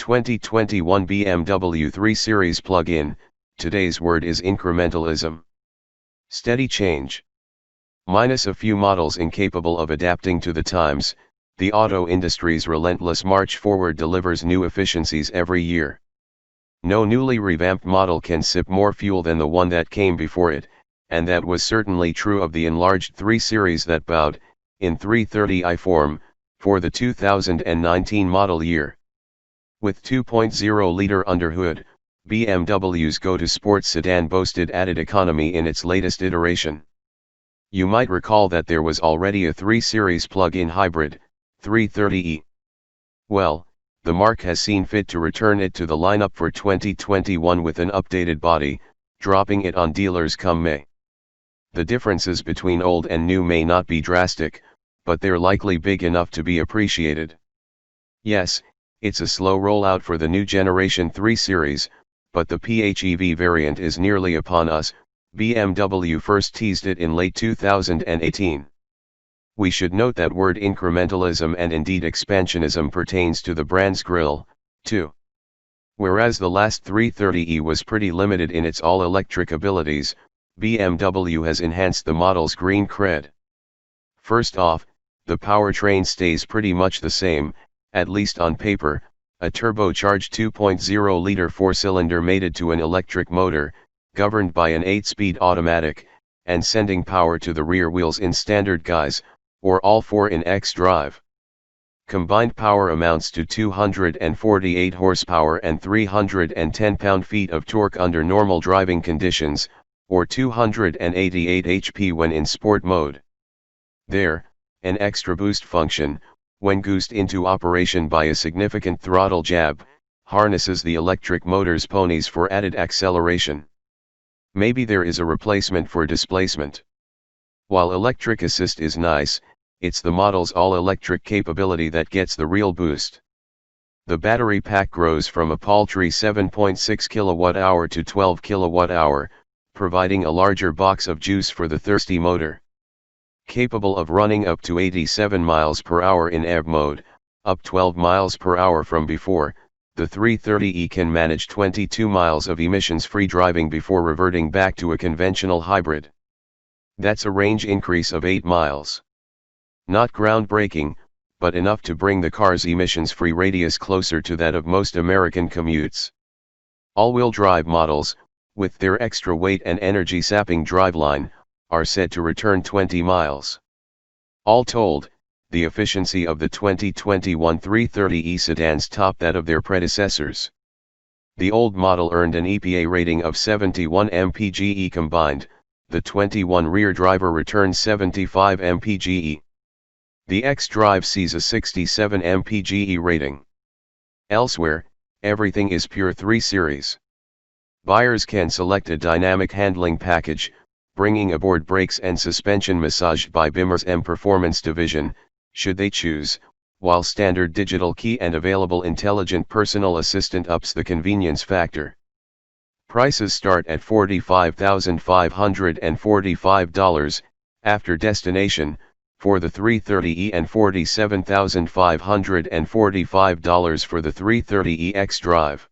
2021 BMW 3 Series plug-in. Today's word is incrementalism. Steady change. Minus a few models incapable of adapting to the times, the auto industry's relentless march forward delivers new efficiencies every year. No newly revamped model can sip more fuel than the one that came before it, and that was certainly true of the enlarged 3 Series that bowed, in 330i form, for the 2019 model year. With 2.0-liter underhood, BMW's go-to sports sedan boasted added economy in its latest iteration. You might recall that there was already a 3 Series plug-in hybrid, 330e. Well, the marque has seen fit to return it to the lineup for 2021 with an updated body, dropping it on dealers come May. The differences between old and new may not be drastic, but they're likely big enough to be appreciated. Yes, it's a slow rollout for the new generation 3 Series, but the PHEV variant is nearly upon us. BMW first teased it in late 2018. We should note that word incrementalism and indeed expansionism pertains to the brand's grille, too. Whereas the last 330e was pretty limited in its all-electric abilities, BMW has enhanced the model's green cred. First off, the powertrain stays pretty much the same, at least on paper, a turbocharged 2.0-liter four-cylinder mated to an electric motor, governed by an 8-speed automatic, and sending power to the rear wheels in standard guise, or all four in xdrive. Combined power amounts to 248 horsepower and 310 pound-feet of torque under normal driving conditions, or 288 HP when in sport mode. There, an extra boost function, when goosed into operation by a significant throttle jab, harnesses the electric motor's ponies for added acceleration. Maybe there is a replacement for displacement. While electric assist is nice, it's the model's all-electric capability that gets the real boost. The battery pack grows from a paltry 7.6 kWh to 12 kWh, providing a larger box of juice for the thirsty motor. Capable of running up to 87 miles per hour in EV mode, up 12 miles per hour from before, the 330e can manage 22 miles of emissions-free driving before reverting back to a conventional hybrid. That's a range increase of 8 miles. Not groundbreaking, but enough to bring the car's emissions-free radius closer to that of most American commutes. All-wheel drive models, with their extra weight and energy-sapping driveline, are said to return 20 miles. All told, the efficiency of the 2021 330e sedans topped that of their predecessors. The old model earned an EPA rating of 71 mpge combined, the 21 rear driver returned 75 mpge. The xDrive sees a 67 mpge rating. Elsewhere, everything is pure 3 Series. Buyers can select a dynamic handling package, bringing aboard brakes and suspension massaged by Bimmer's M Performance division, should they choose, while standard digital key and available intelligent personal assistant ups the convenience factor. Prices start at $45,545, after destination, for the 330e and $47,545 for the 330e xDrive.